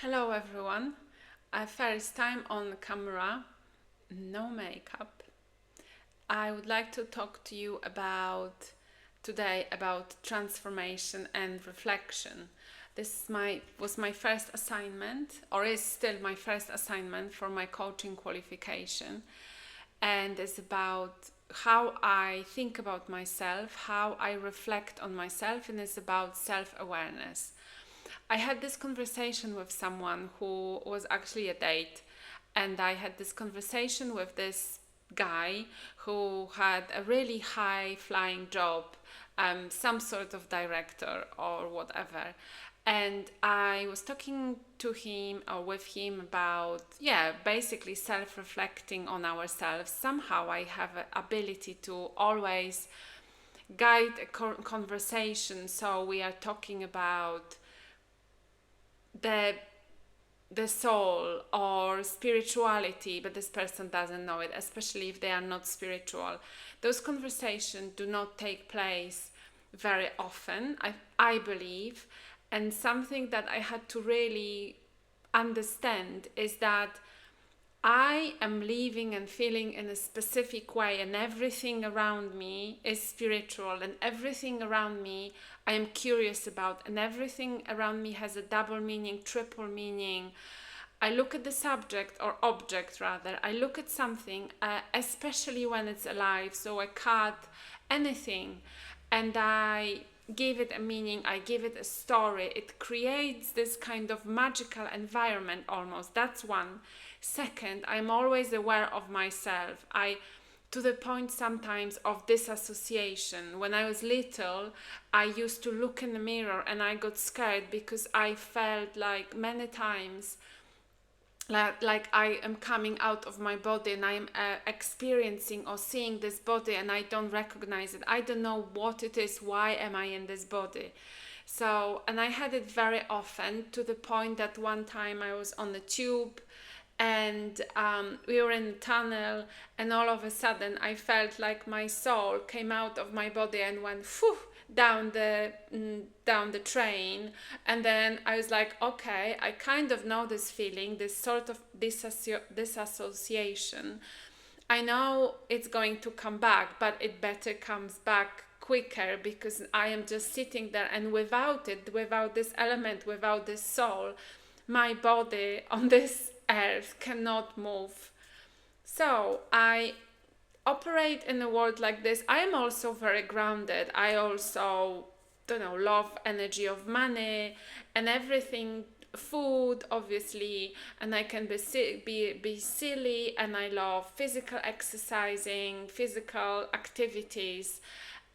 Hello everyone. First time on camera, no makeup. I would like to talk to you about today about transformation and reflection. Was my first assignment, or is still my first assignment for my coaching qualification, and it's about how I think about myself, how I reflect on myself, and it's about self-awareness. I had this conversation with someone who was actually a date, and I had this conversation with this guy who had a really high flying job, some sort of director or whatever. And I was talking to him or with him about, yeah, basically self reflecting on ourselves. Somehow I have an ability to always guide a conversation. So we are talking about the the soul or spirituality, but this person doesn't know it, especially if they are not spiritual. Those conversations do not take place very often, I believe. And something that I had to really understand is that I am living and feeling in a specific way, and everything around me is spiritual, and everything around me I am curious about, and everything around me has a double meaning, triple meaning. I look at the subject or object rather, I look at something, especially when it's alive, so I cut anything and I give it a meaning, I give it a story. It creates this kind of magical environment almost. That's one. Second, I'm always aware of myself. To the point sometimes of disassociation. When I was little, I used to look in the mirror and I got scared because I felt like many times like I am coming out of my body and I am experiencing or seeing this body and I don't recognize it. I don't know what it is. Why am I in this body? So, and I had it very often to the point that one time I was on the tube and we were in a tunnel, and all of a sudden I felt like my soul came out of my body and went phew, down the train. And then I was like, okay, I kind of know this feeling, this sort of disassociation. I know it's going to come back, but it better comes back quicker because I am just sitting there, and without it, without this element, without this soul, my body on this earth cannot move. So I operate in a world like this. I am also very grounded. I also, don't know, love energy of money and everything, food obviously, and I can be silly, and I love physical exercising, physical activities,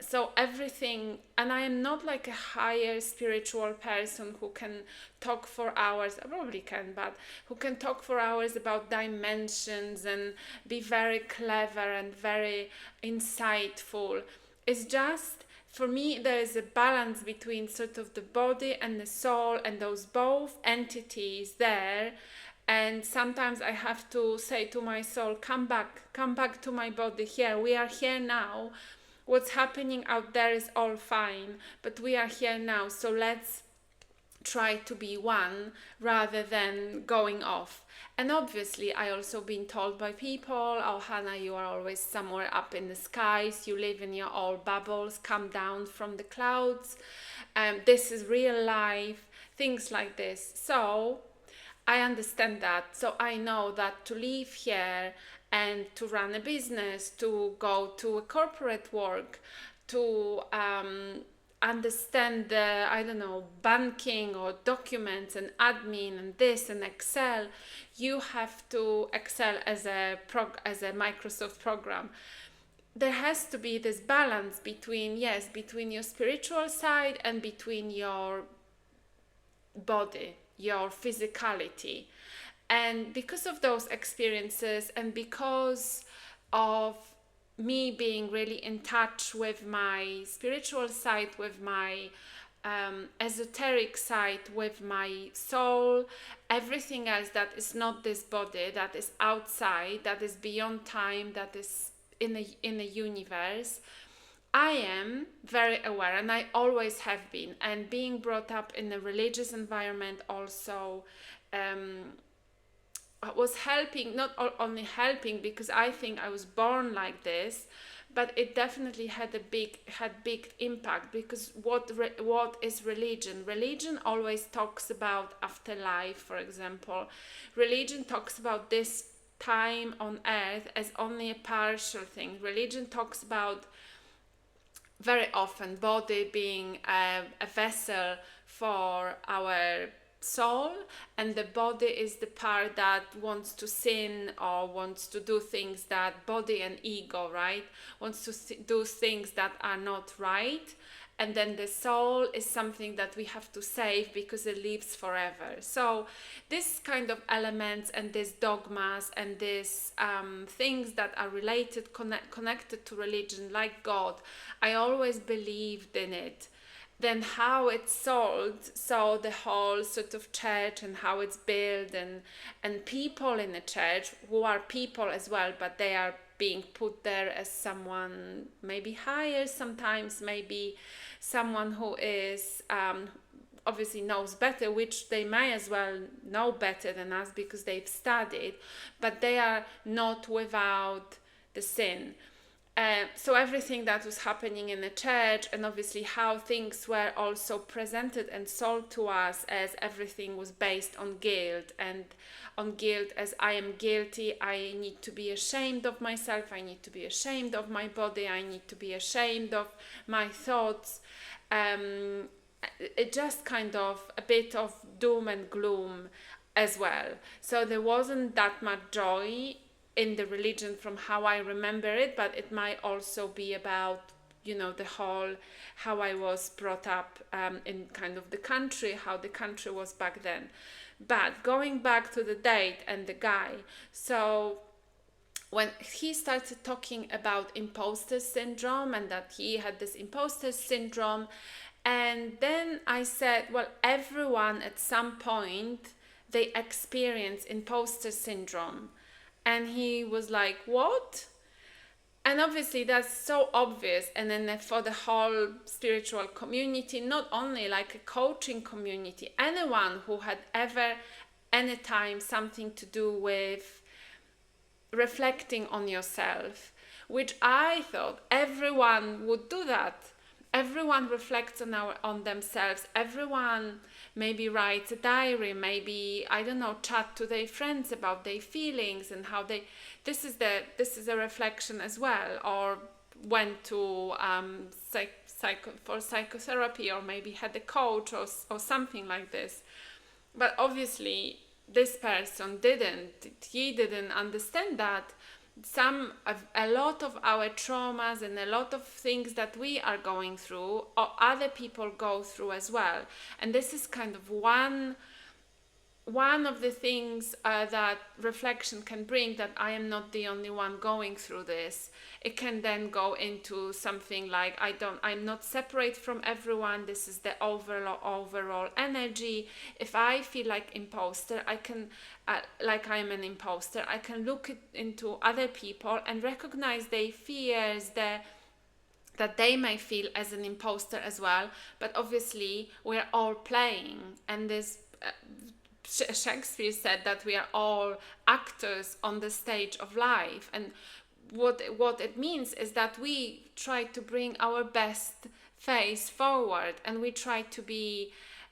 so everything. And I am not like a higher spiritual person who can talk for hours. I probably can, but who can talk for hours about dimensions and be very clever and very insightful. It's just, for me there is a balance between sort of the body and the soul and those both entities there. And sometimes I have to say to my soul, come back to my body. Here we are, here now. What's happening out there is all fine, but we are here now, so let's try to be one rather than going off. And obviously I also been told by people, oh Hannah, you are always somewhere up in the skies, you live in your own bubbles, come down from the clouds, this is real life, things like this. So I understand that. So I know that to live here and to run a business, to go to a corporate work, to understand the, I don't know, banking or documents and admin and this and Excel, you have to excel as as a Microsoft program. There has to be this balance between, yes, between your spiritual side and between your body, your physicality. And because of those experiences, and because of me being really in touch with my spiritual side, with my esoteric side, with my soul, everything else that is not this body, that is outside, that is beyond time, that is in the universe, I am very aware, and I always have been, and being brought up in a religious environment also was helping, not only helping because I think I was born like this, but it definitely had big impact, because what is religion? Religion always talks about afterlife, for example. Religion talks about this time on earth as only a partial thing. Religion talks about very often body being a vessel for our soul, and the body is the part that wants to sin or wants to do things that body and ego, right, wants to do things that are not right, and then the soul is something that we have to save because it lives forever. So this kind of elements and these dogmas and these things that are related, connected to religion, like God, I always believed in it. Then how it's sold, so the whole sort of church and how it's built, and people in the church who are people as well, but they are being put there as someone maybe higher, sometimes maybe someone who is obviously knows better, which they may as well know better than us because they've studied, but they are not without the sin. So everything that was happening in the church, and obviously how things were also presented and sold to us, as everything was based on guilt, and on guilt as I am guilty, I need to be ashamed of myself, I need to be ashamed of my body, I need to be ashamed of my thoughts. It just kind of a bit of doom and gloom as well. So there wasn't that much joy in the religion from how I remember it, but it might also be about, the whole, how I was brought up in kind of the country, how the country was back then. But going back to the date and the guy, so when he started talking about imposter syndrome and that he had this imposter syndrome, and then I said, well, everyone at some point, they experience imposter syndrome. And he was like, what? And obviously that's so obvious. And then for the whole spiritual community, not only like a coaching community, anyone who had ever, anytime, something to do with reflecting on yourself, which I thought everyone would do that. Everyone reflects on themselves. Everyone maybe writes a diary, maybe, I don't know, chat to their friends about their feelings and how they, this is a reflection as well, or went to for psychotherapy, or maybe had a coach or something like this. But obviously this person didn't understand that a lot of our traumas and a lot of things that we are going through, or other people go through as well. And this is kind of one of the things that reflection can bring, that I am not the only one going through this. It can then go into something like, I'm not separate from everyone. This is the overall energy. If I feel like imposter, I can, like I'm an imposter, I can look into other people and recognize their fears, that they may feel as an imposter as well. But obviously we're all playing, and this Shakespeare said that we are all actors on the stage of life, and what it means is that we try to bring our best face forward, and we try to be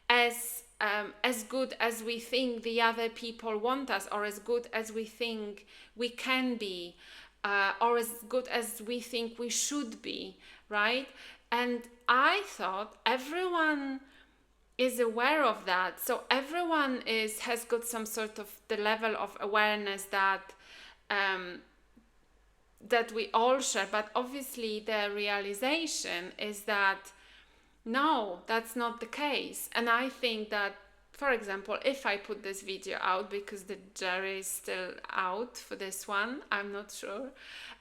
as good as we think the other people want us, or as good as we think we can be, or as good as we think we should be, right? And I thought everyone is aware of that. So everyone has got some sort of the level of awareness that that we all share. But obviously the realization is that no, that's not the case. And I think that, for example, if I put this video out, because the jury is still out for this one, I'm not sure,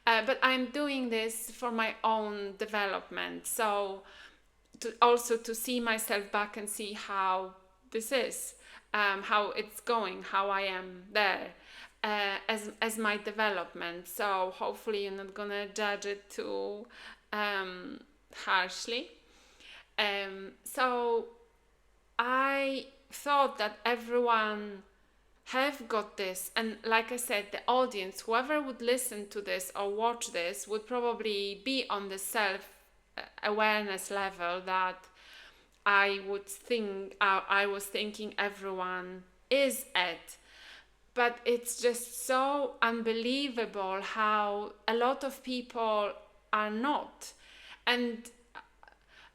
but I'm doing this for my own development. So also to see myself back and see how this is, how it's going, how I am there, as my development. So hopefully you're not gonna judge it too harshly. So I thought that everyone have got this, and like I said, the audience, whoever would listen to this or watch this, would probably be on the self awareness level that I was thinking everyone is at. But it's just so unbelievable how a lot of people are not. And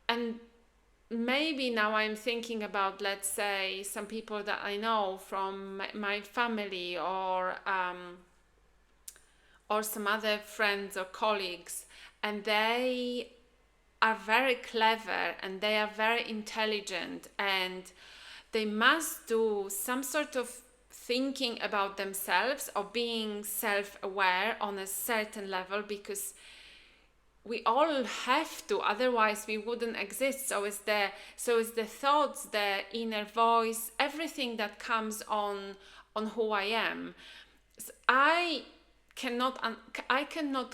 and maybe now I'm thinking about, let's say, some people that I know from my family, or some other friends or colleagues, and they are very clever and they are very intelligent, and they must do some sort of thinking about themselves or being self-aware on a certain level, because we all have to, otherwise we wouldn't exist. So it's the thoughts, the inner voice, everything that comes on who I am. So I cannot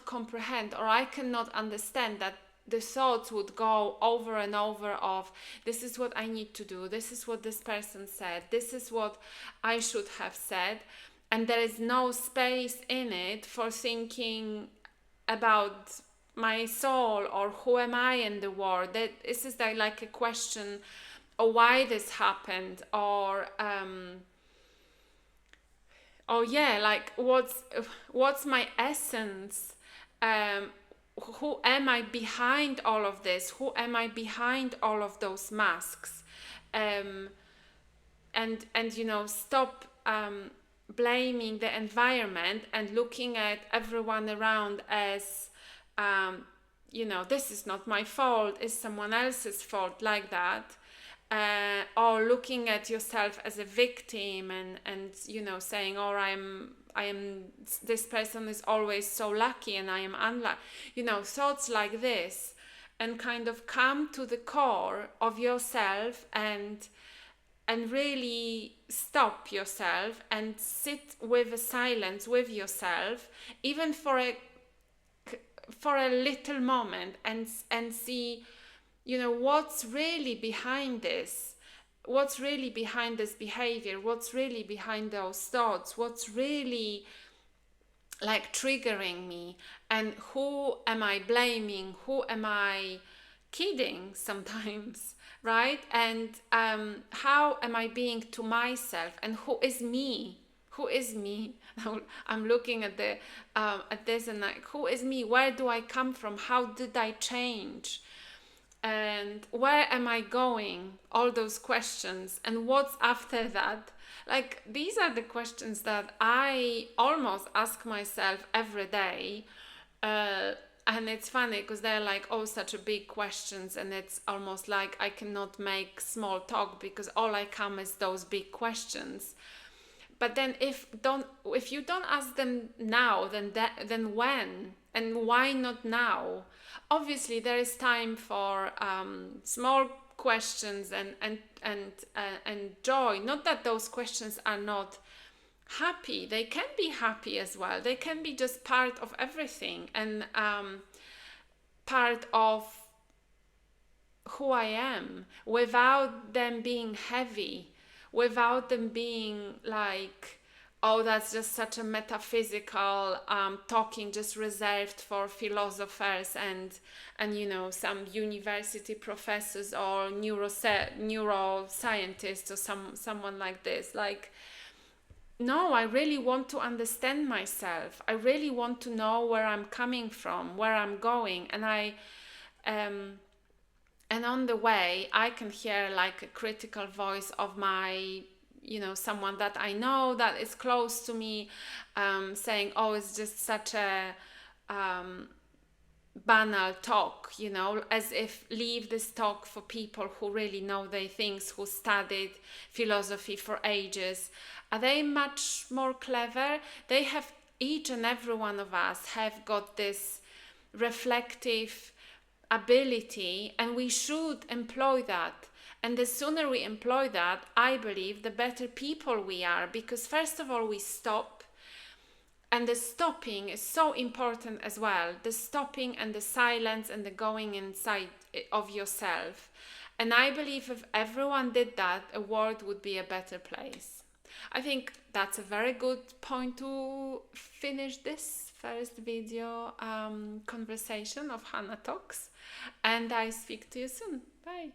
comprehend, or I cannot understand that the thoughts would go over and over of, this is what I need to do, this is what this person said, this is what I should have said, and there is no space in it for thinking about my soul or who am I in the world. That this is like a question, or why this happened, or yeah, like what's my essence, who am I behind all of this, who am I behind all of those masks, and stop blaming the environment and looking at everyone around as this is not my fault, it's someone else's fault, like that. Or looking at yourself as a victim, and saying, or I am this person is always so lucky and I am unlucky, thoughts like this, and kind of come to the core of yourself, and really stop yourself and sit with a silence with yourself, even for a little moment, and see what's really behind this, what's really behind this behavior, what's really behind those thoughts, what's really like triggering me, and who am I blaming, who am I kidding sometimes, right? And how am I being to myself, and who is me, I'm looking at this, and like, who is me, where do I come from, how did I change, and where am I going, all those questions, and what's after that. Like, these are the questions that I almost ask myself every day, and it's funny because they're like, oh, such a big questions, and it's almost like I cannot make small talk because all I come is those big questions. But then if you don't ask them now, then when, and why not now? Obviously, there is time for small questions and joy. Not that those questions are not happy; they can be happy as well. They can be just part of everything, and part of who I am, without them being heavy, without them being like, oh, that's just such a metaphysical talking, just reserved for philosophers and some university professors or neuroscientists or someone like this. Like, no, I really want to understand myself. I really want to know where I'm coming from, where I'm going, and and on the way I can hear like a critical voice of my someone that I know that is close to me, saying, oh, it's just such a banal talk, as if leave this talk for people who really know their things, who studied philosophy for ages. Are they much more clever? They have, each and every one of us have got this reflective ability, and we should employ that. And the sooner we employ that, I believe, the better people we are, because first of all, we stop And the stopping is so important as well. The stopping and the silence and the going inside of yourself. And I believe if everyone did that, a world would be a better place. I think that's a very good point to finish this first video conversation of Hannah Talks. And I speak to you soon. Bye.